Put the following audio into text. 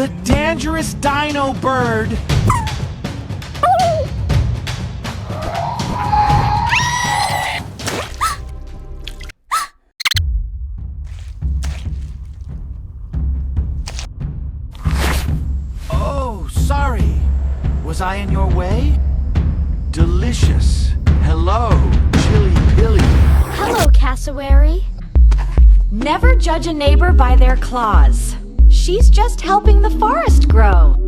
The dangerous Dino bird! Oh, sorry. Was I in your way? Delicious. Hello, Chili Pilly. Hello, Cassowary. Never judge a neighbor by their claws. She's just helping the forest grow.